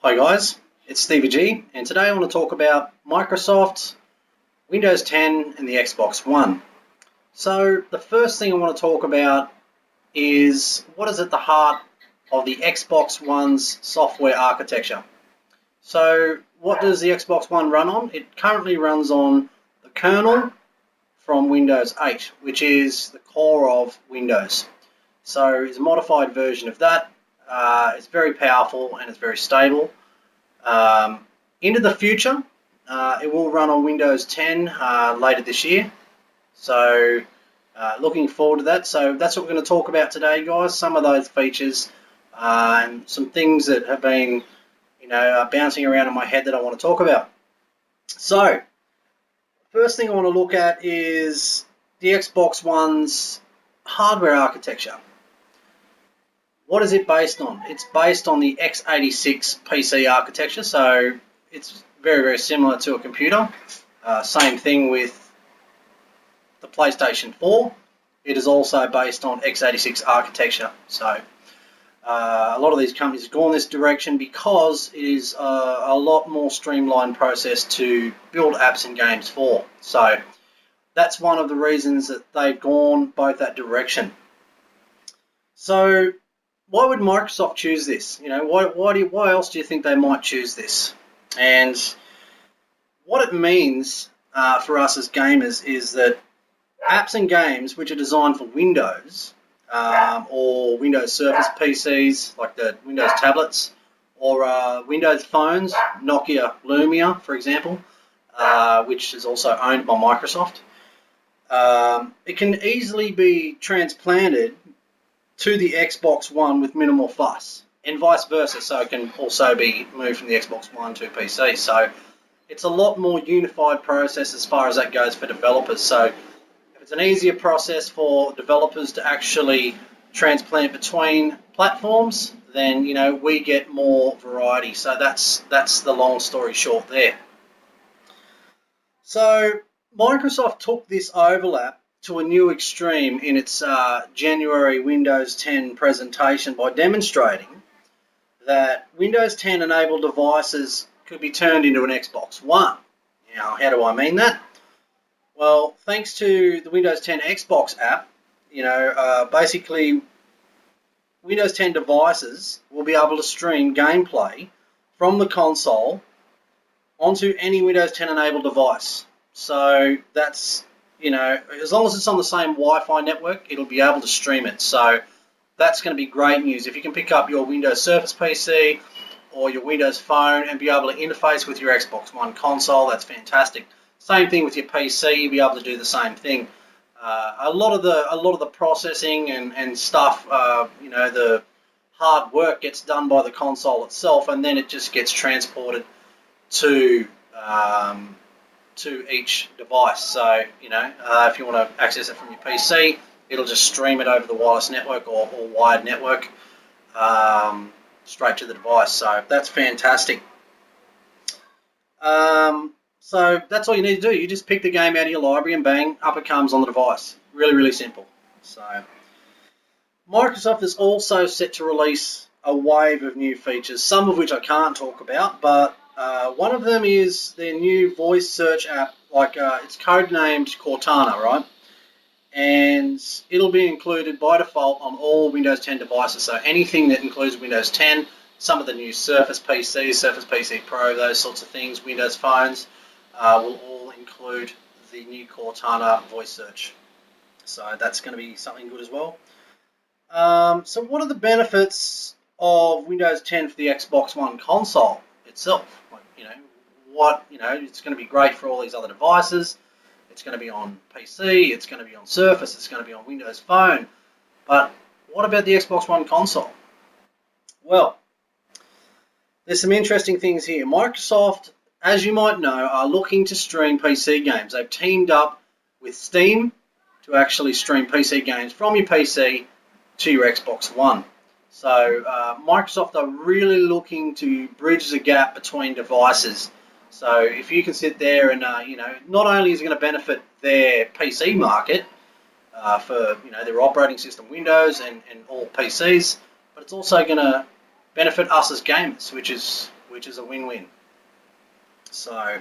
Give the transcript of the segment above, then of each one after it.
Hi guys, it's Stevie G, and today I want to talk about Microsoft, Windows 10 and the Xbox One. So the first thing I want to talk about is what is at the heart of the Xbox One's software architecture. So what does the Xbox One run on? It currently runs on the kernel from Windows 8, which is the core of Windows. So it's a modified version of that. It's very powerful and it's very stable. Into the future, it will run on Windows 10 later this year. So looking forward to that. So that's what we're going to talk about today, guys. Some of those features and some things that have been, bouncing around in my head that I want to talk about. So first thing I want to look at is the Xbox One's hardware architecture. What is it based on? It's based on the x86 PC architecture, so it's very, very similar to a computer. Same thing with the PlayStation 4. It is also based on x86 architecture. So a lot of these companies have gone this direction because it is a lot more streamlined process to build apps and games for. So that's one of the reasons that they've gone both that direction. So why would Microsoft choose this? Why else do you think they might choose this? And what it means for us as gamers is that apps and games which are designed for Windows or Windows Surface PCs, like the Windows tablets, or Windows phones, Nokia Lumia, for example, which is also owned by Microsoft, it can easily be transplanted to the Xbox One with minimal fuss, and vice versa, so it can also be moved from the Xbox One to PC. So it's a lot more unified process as far as that goes for developers. So if it's an easier process for developers to actually transplant between platforms, then we get more variety. So that's the long story short there. So Microsoft took this overlap to a new extreme in its January Windows 10 presentation by demonstrating that Windows 10 enabled devices could be turned into an Xbox One. Now, how do I mean that? Well, thanks to the Windows 10 Xbox app, basically Windows 10 devices will be able to stream gameplay from the console onto any Windows 10 enabled device. So that's as long as it's on the same Wi-Fi network, it'll be able to stream it. So that's going to be great news. If you can pick up your Windows Surface PC or your Windows phone and be able to interface with your Xbox One console, that's fantastic. Same thing with your PC, you'll be able to do the same thing. A lot of the processing and stuff, the hard work gets done by the console itself, and then it just gets transported to each device. So, if you want to access it from your PC, it'll just stream it over the wireless network or wired network straight to the device. So that's fantastic. So that's all you need to do. You just pick the game out of your library and bang, up it comes on the device. Really, really simple. So Microsoft is also set to release a wave of new features, some of which I can't talk about, but one of them is their new voice search app, it's codenamed Cortana, right? And it'll be included by default on all Windows 10 devices. So anything that includes Windows 10, some of the new Surface PCs, Surface PC Pro, those sorts of things, Windows phones, will all include the new Cortana voice search. So that's going to be something good as well. So what are the benefits of Windows 10 for the Xbox One console itself? It's going to be great for all these other devices. It's going to be on PC, it's going to be on Surface, it's going to be on Windows Phone. But what about the Xbox One console? Well, there's some interesting things here. Microsoft, as you might know, are looking to stream PC games. They've teamed up with Steam to actually stream PC games from your PC to your Xbox One. So Microsoft are really looking to bridge the gap between devices. So if you can sit there and, not only is it going to benefit their PC market for, their operating system Windows and all PCs, but it's also going to benefit us as gamers, which is which is a win-win. So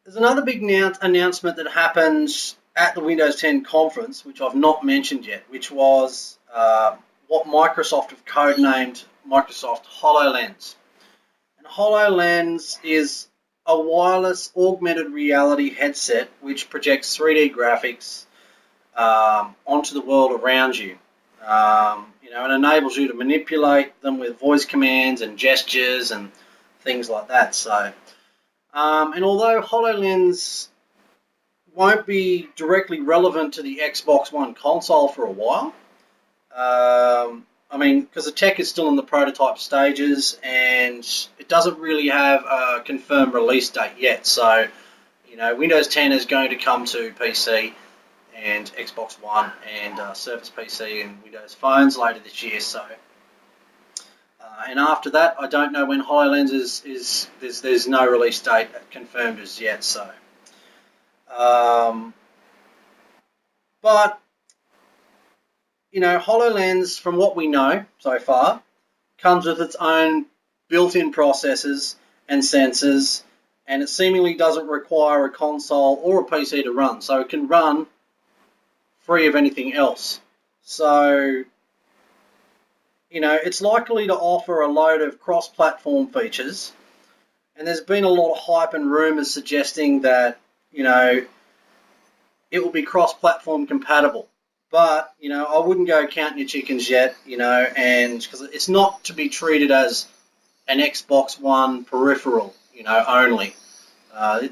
there's another big announcement that happened at the Windows 10 conference, which I've not mentioned yet, which was what Microsoft have codenamed Microsoft Hololens. And Hololens is a wireless augmented reality headset which projects 3D graphics onto the world around you. And enables you to manipulate them with voice commands and gestures and things like that. So, and although HoloLens won't be directly relevant to the Xbox One console for a while, because the tech is still in the prototype stages and it doesn't really have a confirmed release date yet. So, Windows 10 is going to come to PC and Xbox One and Surface PC and Windows phones later this year. So, and after that, I don't know when HoloLens is there's no release date confirmed as yet. So, but HoloLens, from what we know so far, comes with its own built-in processors and sensors, and it seemingly doesn't require a console or a PC to run, so it can run free of anything else. So, it's likely to offer a load of cross-platform features, and there's been a lot of hype and rumors suggesting that, it will be cross-platform compatible. But, I wouldn't go counting your chickens yet, and because it's not to be treated as an Xbox One peripheral, only.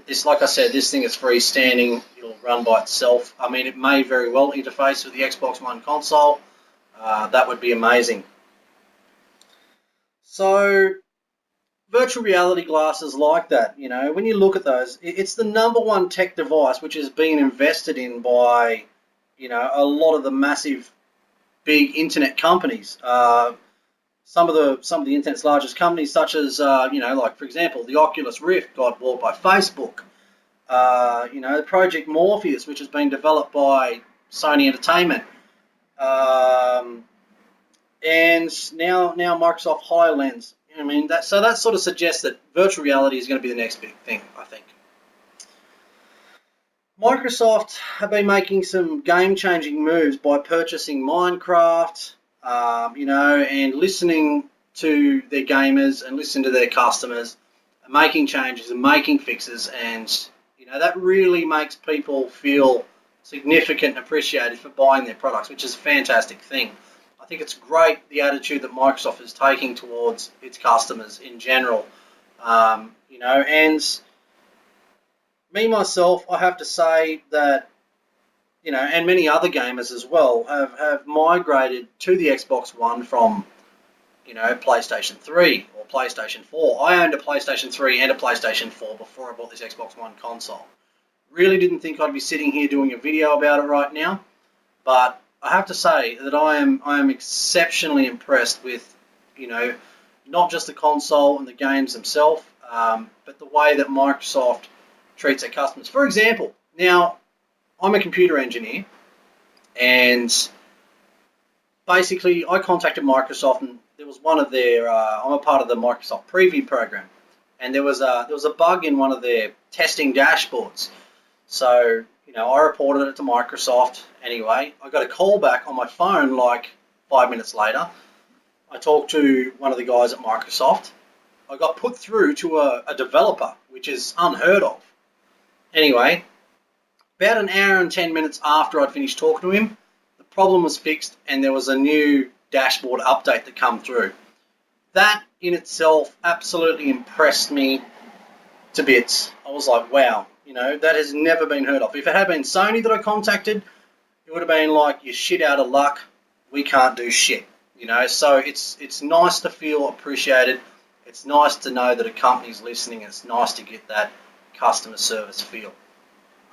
This, like I said, this thing is freestanding. It'll run by itself. I mean, it may very well interface with the Xbox One console. That would be amazing. So, virtual reality glasses like that, when you look at those, it's the #1 tech device which is being invested in by, a lot of the massive, big internet companies. Some of the internet's largest companies, such as, like, for example, the Oculus Rift got bought by Facebook. Project Morpheus, which has been developed by Sony Entertainment. And now Microsoft HoloLens. That sort of suggests that virtual reality is going to be the next big thing, I think. Microsoft have been making some game-changing moves by purchasing Minecraft, and listening to their gamers and listening to their customers, and making changes and making fixes, and that really makes people feel significant and appreciated for buying their products, which is a fantastic thing. I think it's great, the attitude that Microsoft is taking towards its customers in general, and me, myself, I have to say that, and many other gamers as well, have migrated to the Xbox One from, PlayStation 3 or PlayStation 4. I owned a PlayStation 3 and a PlayStation 4 before I bought this Xbox One console. Really didn't think I'd be sitting here doing a video about it right now, but I have to say that I am exceptionally impressed with, not just the console and the games themselves, but the way that Microsoft treats their customers. For example, now I'm a computer engineer, and basically I contacted Microsoft, and there was one of their I'm a part of the Microsoft Preview program, and there was a bug in one of their testing dashboards. So I reported it to Microsoft. Anyway, I got a call back on my phone like 5 minutes later. I talked to one of the guys at Microsoft. I got put through to a developer, which is unheard of. Anyway, about an hour and 10 minutes after I'd finished talking to him, the problem was fixed and there was a new dashboard update that come through. That in itself absolutely impressed me to bits. I was like, wow, that has never been heard of. If it had been Sony that I contacted, it would have been like, you're shit out of luck, we can't do shit. So it's nice to feel appreciated. It's nice to know that a company's listening. It's nice to get that customer service feel.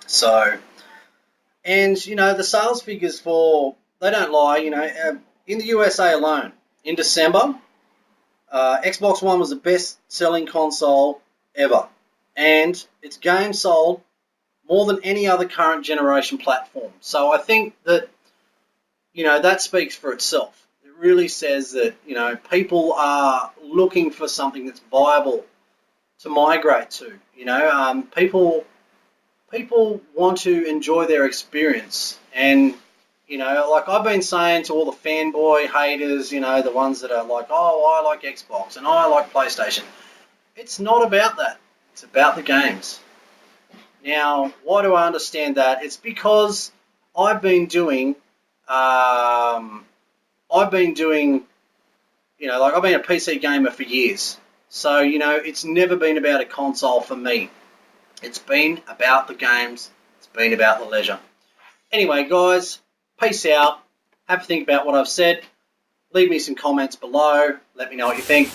So, and the sales figures they don't lie. In the USA alone, in December, Xbox One was the best-selling console ever, and its games sold more than any other current generation platform. So I think that that speaks for itself. It really says that, you know, people are looking for something that's viable to migrate to. You know, people want to enjoy their experience, and you know, like I've been saying to all the fanboy haters, you know, the ones that are like, oh, I like Xbox and I like PlayStation. It's not about that. It's about the games. Now, why do I understand that? It's because I've been doing, I've been doing, you know, like I've been a PC gamer for years. So, you know, it's never been about a console for me. It's been about the games. It's been about the leisure. Anyway, guys, peace out. Have a think about what I've said. Leave me some comments below. Let me know what you think.